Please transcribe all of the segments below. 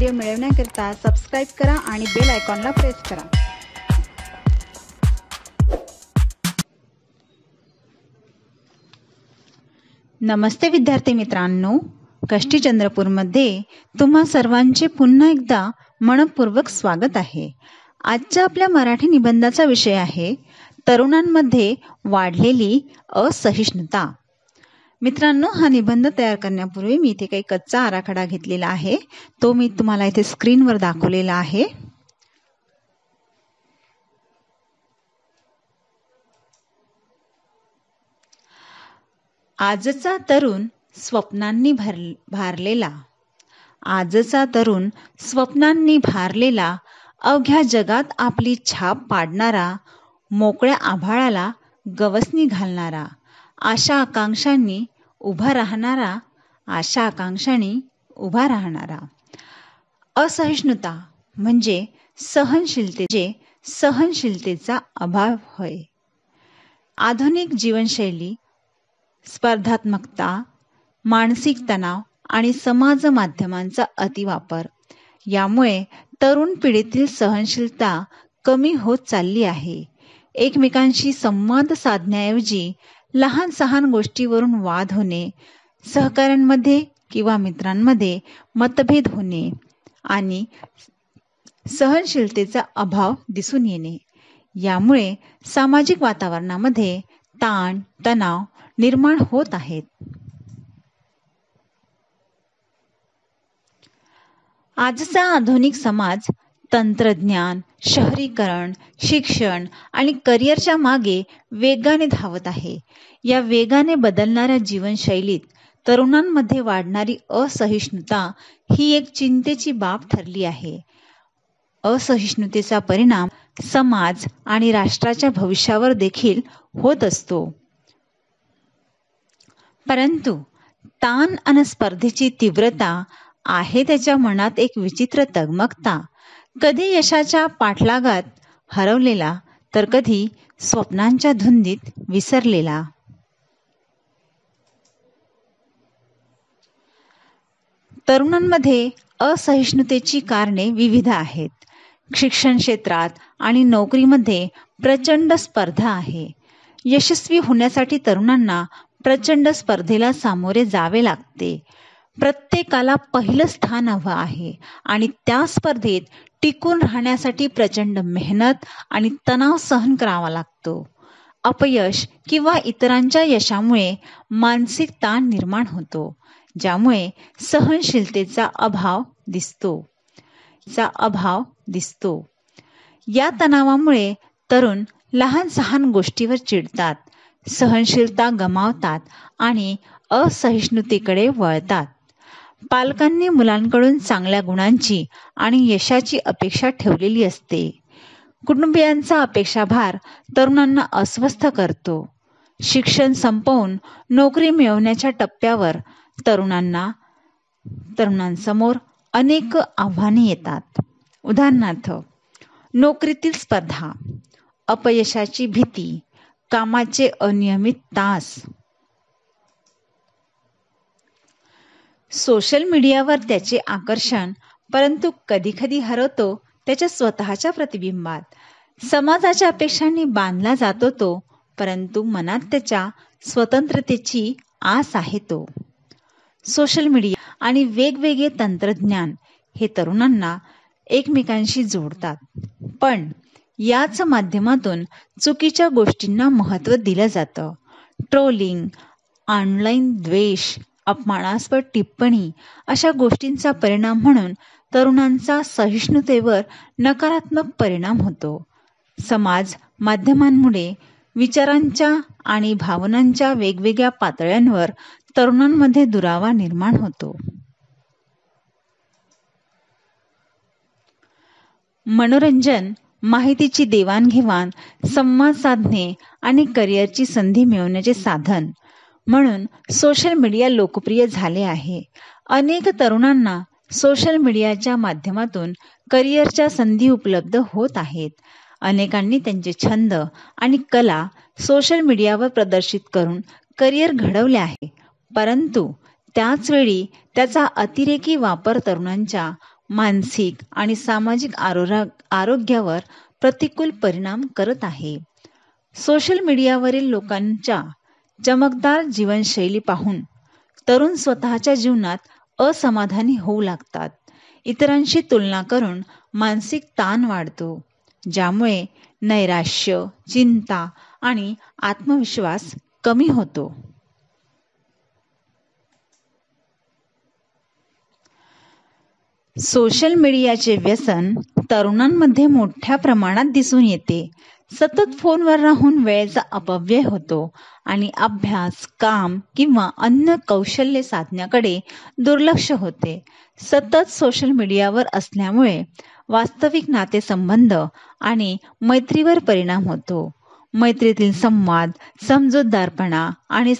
Video मिळवण्याकरिता subscribe करा आणि बेल आयकॉनला प्रेस करा। नमस्ते विद्यार्थी मित्रांनो, कष्टी चंद्रपूरमध्ये तुम्हा सर्वांचे पुन्हा एकदा मनपूर्वक स्वागत आहे। आजच्या आपल्या मराठी निबंधाचा विषय आहे तरुणांमध्ये वाढलेली असहिष्णुता। मित्रांनो, हा निबंध तयार करण्यापूर्वी मी इथे काही कच्चा आराखडा घेतलेला आहे, तो मी तुम्हाला इथे स्क्रीनवर दाखवलेला आहे। आजचा तरुण स्वप्नांनी भारलेला, आजचा तरुण स्वप्नांनी भारलेला, अवघ्या जगात आपली छाप पाडणारा, मोकळ्या आभाळाला गवसणी घालणारा, आशा आकांक्षांनी उभा राहणारा, आशा आकांक्षांनी उभा राहणारा। असहिष्णुता म्हणजे सहनशीलतेचा अभाव होय। आधुनिक जीवनशैली, स्पर्धात्मकता, मानसिक तणाव आणि समाज माध्यमांचा अतिवापर यामुळे तरुण पिढीतील सहनशीलता कमी होत चालली आहे। एकमेकांशी संवाद साधण्याऐवजी लहान सहान गोष्टीवरून वाद होणे, सहकाऱ्यांमध्ये किंवा मित्रांमध्ये मतभेद होणे आणि सहनशीलतेचा अभाव दिसून येणे यामुळे सामाजिक वातावरणामध्ये ताण तणाव निर्माण होत आहेत। आजचा आधुनिक समाज तंत्रज्ञान, शहरीकरण, शिक्षण आणि करिअरच्या मागे वेगाने धावत आहे। या वेगाने बदलणाऱ्या जीवनशैलीत तरुणांमध्ये वाढणारी असहिष्णुता ही एक चिंतेची बाब ठरली आहे। असहिष्णुतेचा परिणाम समाज आणि राष्ट्राच्या भविष्यावर देखील होत असतो। परंतु ताण आणि स्पर्धेची तीव्रता आहे त्याच्या मनात एक विचित्र तगमगता, कधी यशाच्या पाठलागात हरवलेला तर कधी स्वप्नांच्या धुंदीत विसरलेला। तरुणांमध्ये असहिष्णुतेची कारणे विविध आहेत। शिक्षण क्षेत्रात आणि नोकरीमध्ये प्रचंड स्पर्धा आहे। यशस्वी होण्यासाठी तरुणांना प्रचंड स्पर्धेला सामोरे जावे लागते। प्रत्येकाला पहिलं स्थान हवं आहे आणि त्या स्पर्धेत टिकून राहण्यासाठी प्रचंड मेहनत आणि तणाव सहन करावा लागतो। अपयश किंवा इतरांच्या यशामुळे मानसिक ताण निर्माण होतो, ज्यामुळे सहनशीलतेचा अभाव दिसतो। या तणावामुळे तरुण लहान सहान गोष्टीवर चिडतात, सहनशीलता गमावतात आणि असहिष्णुतेकडे वळतात। पालकांनी मुलांकडून चांगल्या गुणांची आणि यशाची अपेक्षा ठेवलेली असते। कुटुंबियांचा अपेक्षाभार तरुणांना अस्वस्थ करतो। शिक्षण संपवून नोकरी मिळवण्याच्या टप्प्यावर तरुणांसमोर अनेक आव्हाने येतात। उदाहरणार्थ, नोकरीतील स्पर्धा, अपयशाची भीती, कामाचे अनियमित तास। सोशल मीडियावर त्याचे आकर्षण, परंतु कधी हरवतो त्याच्या स्वतःच्या प्रतिबिंबात। समाजाच्या अपेक्षांनी बांधला जातो तो, परंतु मनात त्याच्या स्वतंत्रतेची आस आहे तो। सोशल मीडिया आणि वेगवेगळे तंत्रज्ञान हे तरुणांना एकमेकांशी जोडतात, पण याच माध्यमातून चुकीच्या गोष्टींना महत्त्व दिलं जातं। ट्रोलिंग, ऑनलाईन द्वेष, अपमानास्पद टिप्पणी अशा गोष्टींचा परिणाम म्हणून तरुणांचा सहिष्णुतेवर नकारात्मक परिणाम होतो। समाज माध्यमांमुळे विचारांच्या आणि भावनांच्या वेगवेगळ्या पातळ्यांवर तरुणांमध्ये दुरावा निर्माण होतो। मनोरंजन, माहितीची देवाणघेवाण, संवाद साधणे आणि करिअरची संधी मिळवण्याचे साधन म्हणून सोशल मीडिया लोकप्रिय झाले आहे। अनेक तरुणांना सोशल मीडियाच्या माध्यमातून करिअरच्या संधी उपलब्ध होत आहेत। अनेकांनी त्यांचे छंद आणि कला सोशल मीडियावर प्रदर्शित करून करिअर घडवले आहे, परंतु त्याच वेळी त्याचा अतिरेकी वापर तरुणांच्या मानसिक आणि सामाजिक आरोग्यावर प्रतिकूल परिणाम करत आहे. सोशल मीडियावरील लोकांच्या चमकदार जीवनशैली पाहून तरुण स्वतःच्या जीवनात असमाधानी होऊ लागतात. इतरांशी तुलना करून मानसिक ताण वाढतो, ज्यामुळे नैराश्य, चिंता आणि आत्मविश्वास कमी होतो. सोशल मीडियाचे व्यसन तरुणांमध्ये मोठ्या प्रमाणात दिसून येते. सतत फोनवर राहून वेळेचा अपव्यय होतो आणि अभ्यास, काम किंवा अन्य कौशल्य साधण्याकडे दुर्लक्ष होते. सतत सोशल मीडियावर असल्यामुळे वास्तविक नातेसंबंध आणि मैत्रीवर परिणाम होतो. मैत्रीतील संवाद, समजूतदारपणा आणि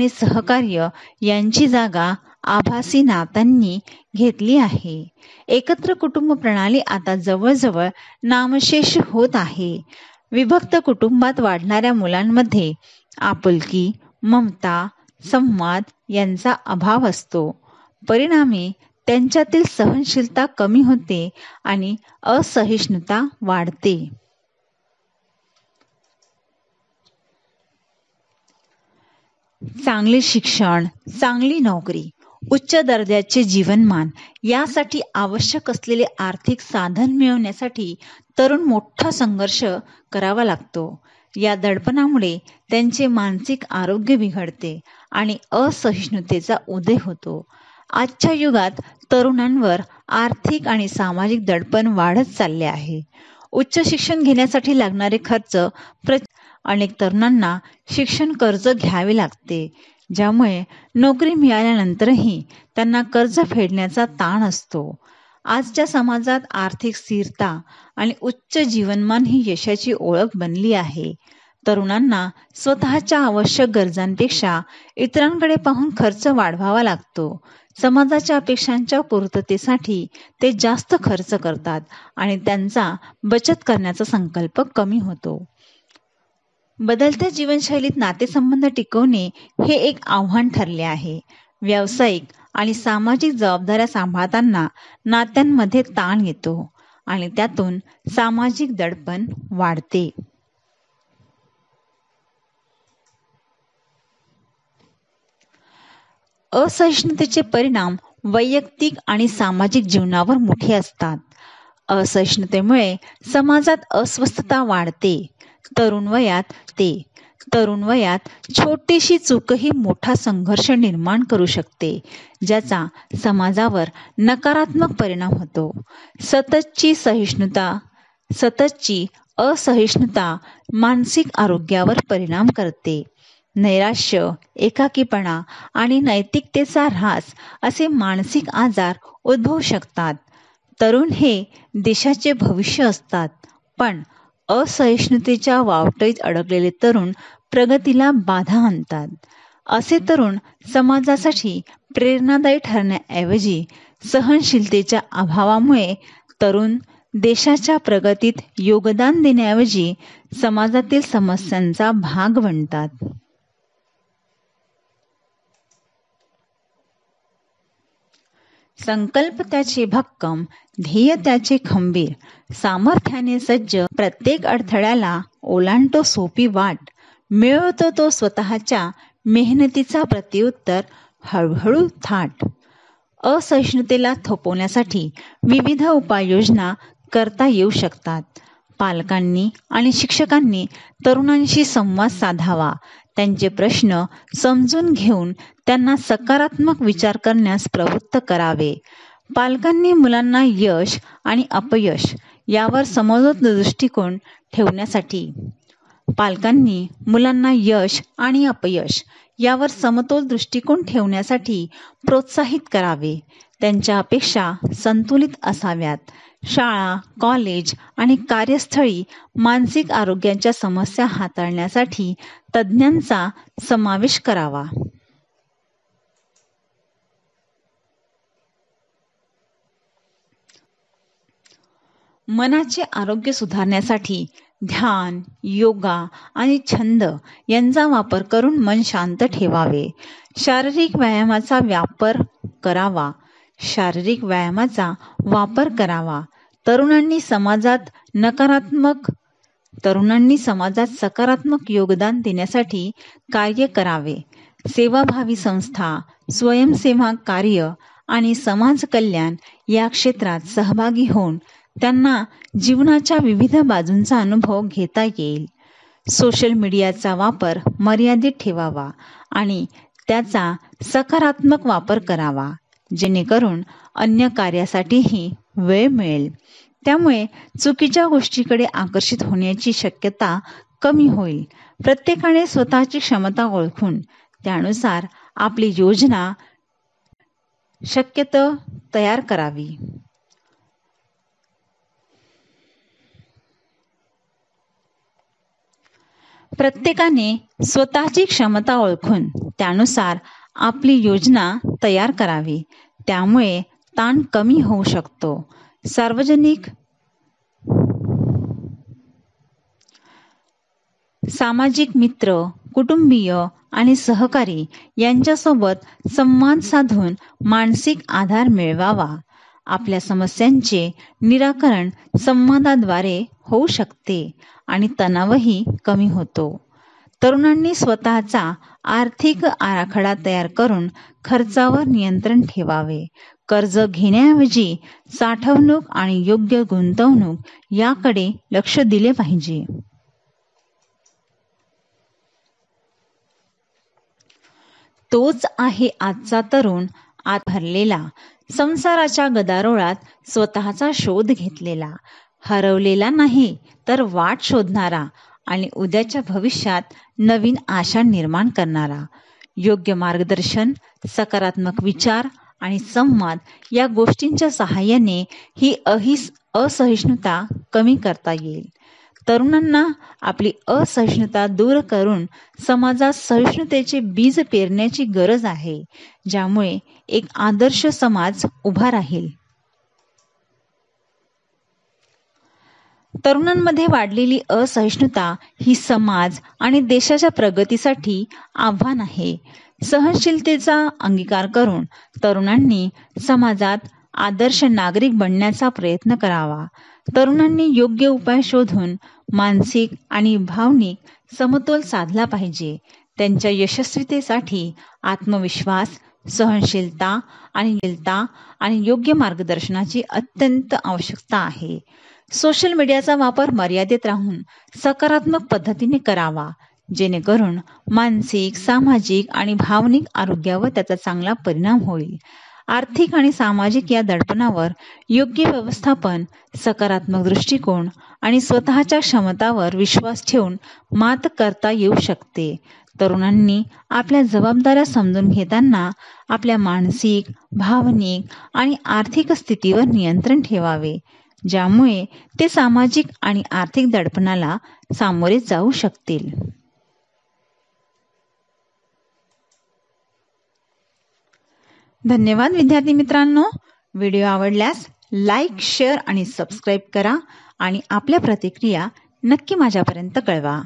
सहकार्य यांची जागा आभासी नात्यांनी घेतली आहे. एकत्र कुटुंब प्रणाली आता जवळजवळ नामशेष होत आहे. विभक्त कुटुंबात वाढणाऱ्या मुलांमध्ये आपुलकी, ममता, संवाद यांचा अभाव असतो. परिणामी त्यांच्यातील सहनशीलता कमी होते आणि असहिष्णुता वाढते. चांगले शिक्षण, चांगली नोकरी, उच्च दर्जाचे जीवनमान यासाठी आवश्यक असलेले आर्थिक साधन मिळवण्यासाठी तरुण मोठा संघर्ष करावा लागतो. या दडपणामुळे त्यांचे मानसिक आरोग्य बिघडते आणि असहिष्णुतेचा उदय होतो. आजच्या युगात तरुणांवर आर्थिक आणि सामाजिक दडपण वाढत चालले आहे. उच्च शिक्षण घेण्यासाठी लागणारे खर्च अनेक तरुणांना शिक्षण कर्ज घ्यावे लागते, ज्यामुळे नोकरी मिळाल्यानंतरही त्यांना कर्ज फेडण्याचा ताण असतो. आजच्या समाजात आर्थिक स्थिरता आणि उच्च जीवनमान ही यशाची ओळख बनली आहे. तरुणांना स्वतःच्या आवश्यक गरजांपेक्षा इतरांकडे पाहून खर्च वाढवावा लागतो. समाजाच्या अपेक्षांच्या पूर्ततेसाठी ते जास्त खर्च करतात आणि त्यांचा बचत करण्याचा संकल्प कमी होतो. बदलत्या जीवनशैलीत नातेसंबंध टिकवणे हे एक आव्हान ठरले आहे. व्यावसायिक आणि सामाजिक जबाबदाऱ्या सांभाळताना नात्यांमध्ये ताण येतो आणि त्यातून सामाजिक दडपण वाढते. असहिष्णुतेचे परिणाम वैयक्तिक आणि सामाजिक जीवनावर मोठे असतात. असहिष्णुतेमुळे समाजात अस्वस्थता वाढते. तरुण वयात छोटीशी चूकही मोठा संघर्ष निर्माण करू शकते, ज्याचा समाजावर नकारात्मक परिणाम होतो. सततची असहिष्णुता मानसिक आरोग्यावर परिणाम करते. नैराश्य, एकाकीपणा आणि नैतिकतेचा ऱ्हास असे मानसिक आजार उद्भवू शकतात. तरुण हे देशाचे भविष्य असतात, पण असहिष्णुतेच्या वावटळीत अडकलेले तरुण प्रगतीला बाधा आणतात. असे तरुण समाजासाठी प्रेरणादायी ठरण्याऐवजी सहनशीलतेच्या अभावामुळे तरुण देशाच्या प्रगतीत योगदान देण्याऐवजी समाजातील समस्यांचा भाग बनतात. संकल्प त्याचे भक्कम, ध्येय त्याचे खंबीर, सामर्थ्याने सज्ज, प्रत्येक अडथळ्याला ओलांडतो सोपी वाट, मिळवतो तो स्वतःच्या मेहनतीचा प्रत्युत्तर हळूहळू थाट. असहिष्णुतेला थोपवण्यासाठी विविध उपाययोजना करता येऊ शकतात. पालकांनी आणि शिक्षकांनी तरुणांशी संवाद साधावा. त्यांचे प्रश्न समजून घेऊन त्यांना सकारात्मक विचार करण्यास प्रवृत्त करावे. पालकांनी मुलांना यश आणि अपयश यावर समतोल दृष्टिकोन ठेवण्यासाठी प्रोत्साहित करावे. त्यांच्या अपेक्षा संतुलित असाव्यात. शाळा, कॉलेज आणि कार्यस्थळी मानसिक आरोग्याच्या समस्या हाताळण्यासाठी तज्ज्ञांचा समावेश करावा. मनाचे आरोग्य सुधारण्यासाठी ध्यान, योगा आणि छंद यांचा वापर करून मन शांत ठेवावे. शारीरिक व्यायामाचा वापर करावा. शारीरिक व्यायामाचा वापर करावा. तरुणांनी समाजात सकारात्मक योगदान देण्यासाठी कार्य करावे. सेवाभावी संस्था, स्वयंसेवा कार्य आणि समाज कल्याण या क्षेत्रात सहभागी होऊन त्यांना जीवनाच्या विविध बाजूंचा अनुभव घेता येईल. सोशल मीडियाचा वापर मर्यादित ठेवावा आणि त्याचा सकारात्मक वापर करावा, जेणेकरून अन्य कार्यासाठीही वेळ मिळेल. त्यामुळे चुकीच्या गोष्टीकडे आकर्षित होण्याची शक्यता कमी होईल. प्रत्येकाने स्वतःची क्षमता ओळखून त्यानुसार आपली योजना शक्यतो तयार करावी. प्रत्येकाने स्वतःची क्षमता ओळखून त्यानुसार आपली योजना तयार करावी. त्यामुळे ताण कमी होऊ शकतो. सामाजिक मित्र, कुटुंबीय आणि सहकारी यांच्यासोबत संवाद साधून मानसिक आधार मिळवावा. आपल्या समस्यांचे निराकरण संवादाद्वारे होऊ शकते आणि तणावही कमी होतो. तरुणांनी स्वतःचा आर्थिक आराखडा तयार करून खर्चावर नियंत्रण ठेवावे. कर्ज घेण्याऐवजी साठवणूक आणि योग्य गुंतवणूक याकडे लक्ष दिले पाहिजे. तोच आहे आजचा तरुण, आत भरलेला, संसाराच्या गदारोळात स्वतःचा शोध घेतलेला, हरवलेला नाही तर वाट शोधणारा आणि उद्याच्या भविष्यात नवीन आशा निर्माण करणारा. योग्य मार्गदर्शन, सकारात्मक विचार आणि संवाद या गोष्टींच्या सहाय्याने ही असहिष्णुता कमी करता येईल. तरुणांना आपली असहिष्णुता दूर करून समाजात सहिष्णुतेचे बीज पेरण्याची गरज आहे, ज्यामुळे एक आदर्श समाज उभा राहील. तरुणांमध्ये वाढलेली असहिष्णुता ही समाज आणि देशाच्या प्रगतीसाठी आव्हान आहे. सहनशीलतेचा अंगीकार करून तरुणांनी समाजात आदर्श नागरिक बनण्याचा प्रयत्न करावा. तरुणांनी योग्य उपाय शोधून मानसिक आणि भावनिक समतोल साधला पाहिजे. त्यांच्या यशस्वीतेसाठी आत्मविश्वास, सहनशीलता आणि योग्य मार्गदर्शनाची अत्यंत आवश्यकता आहे. सोशल मीडियाचा वापर मर्यादित राहून सकारात्मक पद्धतीने करावा, जेणेकरून मानसिक, सामाजिक आणि भावनिक आरोग्यावर त्याचा चांगला परिणाम होईल. आर्थिक आणि सामाजिक या दडपणावर योग्य व्यवस्थापन, सकारात्मक दृष्टिकोन आणि स्वतःच्या क्षमतावर विश्वास ठेवून मात करता येऊ शकते. तरुणांनी आपल्या जबाबदाऱ्या समजून घेताना आपल्या मानसिक, भावनिक आणि आर्थिक स्थितीवर नियंत्रण ठेवावे, ज्यामुळे ते सामाजिक आणि आर्थिक दडपणाला सामोरे जाऊ शकतील. धन्यवाद विद्यार्थी मित्रांनो. व्हिडिओ आवडल्यास लाईक, शेअर आणि सबस्क्राईब करा आणि आपल्या प्रतिक्रिया नक्की माझ्यापर्यंत कळवा.